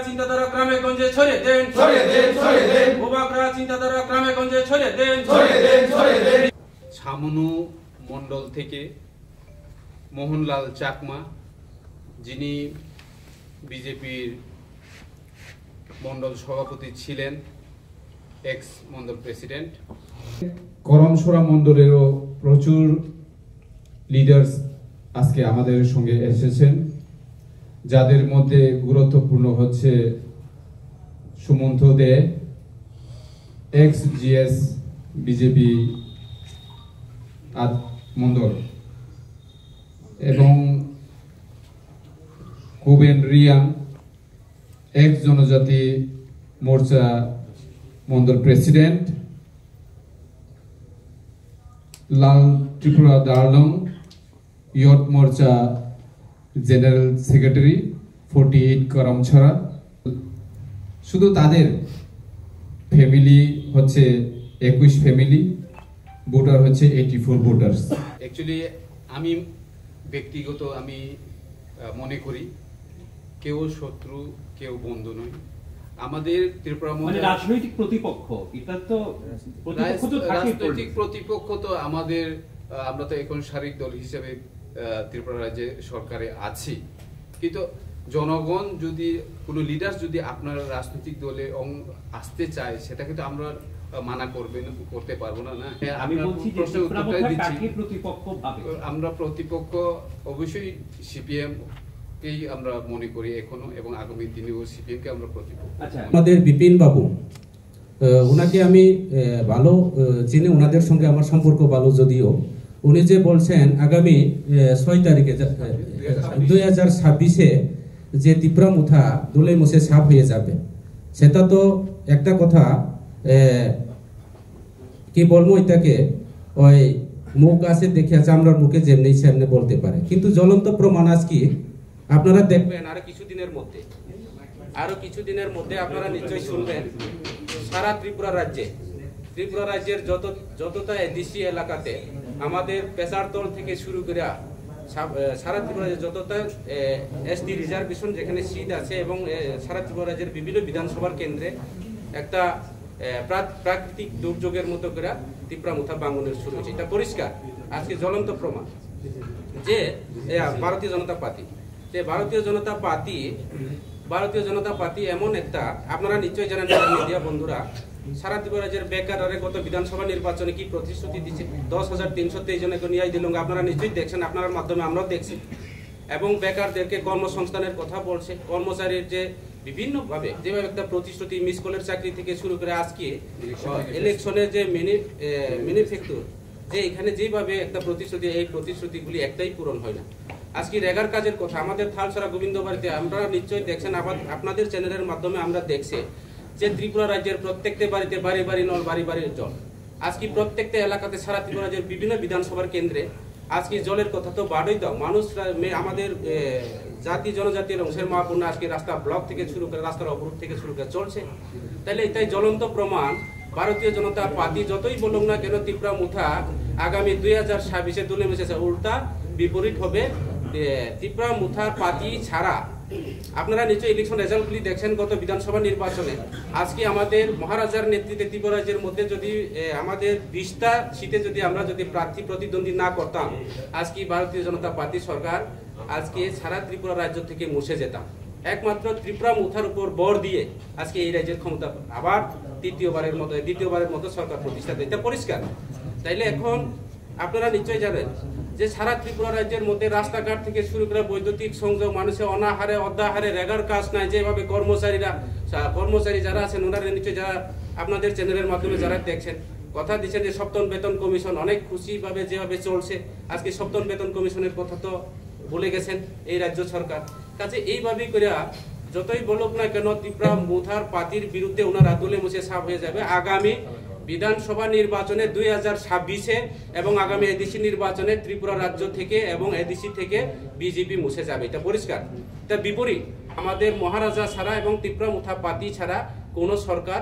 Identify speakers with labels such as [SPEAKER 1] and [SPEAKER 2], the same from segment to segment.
[SPEAKER 1] চিন্তাধারা গ্রামে গঞ্জে ছড়িয়ে দেন, চিন্তাধারা গ্রামে গঞ্জে ছড়িয়ে দেন।
[SPEAKER 2] ছামনু মন্ডল থেকে মোহনলাল চাকমা, যিনি বিজেপির মন্ডল সভাপতি ছিলেন, এক্স মন্ডল প্রেসিডেন্ট।
[SPEAKER 3] করমসরা মন্ডলেরও প্রচুর লিডার্স আজকে আমাদের সঙ্গে এসেছেন, যাদের মধ্যে গুরুত্বপূর্ণ হচ্ছে সুমন্ত দে, এক্স জিএস বিজেপি মন্ডল, এবং কুবেন রিয়াং, এক্স জনজাতি মোর্চা মন্ডল প্রেসিডেন্ট, লাল ত্রিপুরা দারলং ইয়ট মোর্চা জেনারেল সেক্রেটারি 48 করমছড়া। শুধু তাদের ফ্যামিলি হচ্ছে 21 ফ্যামিলি, ভোটার হচ্ছে 84 ভোটার্স।
[SPEAKER 2] অ্যাকচুয়ালি আমি ব্যক্তিগত মনে করি কেউ শত্রু কেউ বন্ধু নয়। আমাদের ত্রিপুরা
[SPEAKER 4] রাজনৈতিক প্রতিপক্ষ, এটা তো
[SPEAKER 2] রাজনৈতিক প্রতিপক্ষ তো আমাদের, আমরা তো এখন শারীরিক দল হিসেবে ত্রিপুরা রাজ্যে সরকারে আছি, কিন্তু জনগণ যদি কোনো লিডার যদি আপনার রাজনৈতিক দলে আসতে চায়, সেটা কিন্তু আমরা মানা করতে পারবো না।
[SPEAKER 4] আমি বলছি
[SPEAKER 2] প্রশ্নের উত্তরটাই দিচ্ছি,
[SPEAKER 4] আমরা
[SPEAKER 3] প্রতিপক্ষ
[SPEAKER 2] অবশ্যই সিপিএম কেই আমরা মনে করি এখনো, এবং আগামী দিনেও সিপিএম কে আমরা প্রতিপক্ষ।
[SPEAKER 5] আমাদের বিপিন বাবু, ওনাকে আমি ভালো চিনি, ওনাদের সঙ্গে আমার সম্পর্ক ভালো, যদিও উনি যে বলছেন আগামী 6 তারিখে 2026-এ যে ত্রিপুরা মুথা দোলে মুছে সাফ হয়ে যাবে, সেটা তো একটা কথা, কি বলবো, এটাকে ওই মুখ আছে দেখে চামড়ার মুখে যেমনি সেমনি বলতে পারে, কিন্তু জ্বলন্ত প্রমাণ আজকে আপনারা দেখবেন আরো কিছুদিনের মধ্যে আপনারা নিশ্চয়ই শুনবেন, সারা ত্রিপুরা রাজ্যের যতটা এডিসি এলাকাতে আমাদের পেশারতল থেকে শুরু করে সারা ত্রিপুরা রাজ্যের যতটা এসটি রিজার্ভেশন যেখানে সিট আছে, এবং সারা ত্রিপুরা রাজ্যের বিভিন্ন বিধানসভার কেন্দ্রে একটা প্রাকৃতিক দুর্যোগের মতো করে ত্রিপুরা মুথা বাঙ্গনের শুরু হয়েছে। এটা পরিষ্কার আজকে জ্বলন্ত প্রমাণ যে ভারতীয় জনতা পার্টি এমন একটা, আপনারা নিশ্চয়ই জানেন মিডিয়া বন্ধুরা, সারা ত্রিপুরা রাজ্যের বেকার গত বিধানসভা নির্বাচনে কি প্রতিশ্রুতি দিচ্ছে, 10,323 জনকে নিয়ে দিল, আপনারা নিশ্চয়ই দেখছেন, আপনার মাধ্যমে আমরাও দেখছি, এবং বেকারদেরকে কর্মসংস্থানের কথা বলছে। কর্মচারীর যে বিভিন্নভাবে যেভাবে একটা প্রতিশ্রুতি, মিস কলের চাকরি থেকে শুরু করে আজকে ইলেকশনের যে ম্যানিফেস্টো, যে এখানে যেভাবে একটা প্রতিশ্রুতি, এই প্রতিশ্রুতিগুলি একটাই পূরণ হয় না। আজকে রেগার কাজের কথা আমাদের থালসরা গোবিন্দ বাড়িতে আমরা নিশ্চয়ই দেখছেন, আপনাদের চ্যানেলের মাধ্যমে আমরা দেখছি যে ত্রিপুরা রাজ্যের প্রত্যেকটা বাড়িতে বাড়ি বাড়ি নল, বাড়ি বাড়ি জল। আজকে প্রত্যেকটা এলাকাতে সারা ত্রিপুরা রাজ্যের বিভিন্ন বিধানসভার কেন্দ্রে আজকে জলের কথা তো বাড়ই দাও, মানুষ আমাদের জাতি জনজাতির অংশের মা বোন আজকে রাস্তা ব্লক থেকে শুরু করে, রাস্তার অবরোধ থেকে শুরু করে চলছে। তাহলে এটাই জ্বলন্ত প্রমাণ, ভারতীয় জনতা পার্টি যতই বলুক না কেন ত্রিপুরা মুথা আগামী 2026-এ তুলে মিশেছে, উল্টা বিপরীত হবে। ত্রিপুরা মুথার পার্টি ছাড়া আপনারা নিশ্চয়ই ইলেকশন রেজাল্টগুলি দেখছেন, গত বিধানসভা নির্বাচনে আজকে আমাদের মহারাজার নেতৃত্বে ত্রিপুরা রাজ্যের মধ্যে যদি আমাদের 20টা সিটে আমরা যদি প্রার্থী প্রতিদ্বন্দ্বী না করতাম, আজকে ভারতীয় জনতা পার্টি সরকার আজকে সারা ত্রিপুরা রাজ্য থেকে মুছে যেতাম। একমাত্র ত্রিপুরা মুথার উপর বর দিয়ে আজকে এই রাজ্যের ক্ষমতা আবার দ্বিতীয়বারের মতো সরকার প্রতিষ্ঠা দেয়, এটা পরিষ্কার। তাইলে এখন আপনারা নিশ্চয়ই জানেন যে সারা ত্রিপুরা রাজ্যের মধ্যে রাস্তাঘাট থেকে শুরু করে বৈদ্যুতিক সংযোগ, মানুষের অনাহারে অর্ধাহারে, রেগার কাজ নাই, যেভাবে কর্মচারী যারা আছেন ওনারা নিশ্চয়ই, যারা আপনাদের চ্যানেলের মাধ্যমে যারা দেখছেন, কথা দিচ্ছেন যে সপ্তম বেতন কমিশন অনেক খুশিভাবে যেভাবে চলছে, আজকে সপ্তম বেতন কমিশনের কথা তো ভুলে গেছেন এই রাজ্য সরকার। কাজে এইভাবেই করে যতই বলুক না কেন ত্রিপুরা মুথার পার্টির বিরুদ্ধে ওনারা তুলে মুছে সাফ হয়ে যাবে। আগামী বিধানসভা নির্বাচনে 2026-এ এবং আগামী এডিসি নির্বাচনে ত্রিপুরা রাজ্য থেকে এবং এডিসি থেকে বিজেপি মুছে যাবে, এটা পরিষ্কার। তার বিপরীত আমাদের মহারাজা ছাড়া এবং ত্রিপুরা মুথা পার্টি ছাড়া কোনো সরকার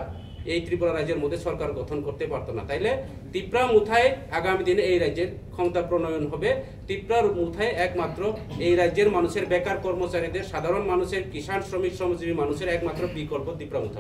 [SPEAKER 5] এই ত্রিপুরা রাজ্যের মধ্যে সরকার গঠন করতে পারতো না। তাইলে ত্রিপুরা মুথায় আগামী দিনে এই রাজ্যের ক্ষমতা প্রণয়ন হবে। ত্রিপুরার মুথায় একমাত্র এই রাজ্যের মানুষের, বেকার কর্মচারীদের, সাধারণ মানুষের, কিষাণ, শ্রমিক, শ্রমজীবী মানুষের একমাত্র বিকল্প ত্রিপুরা মুথা।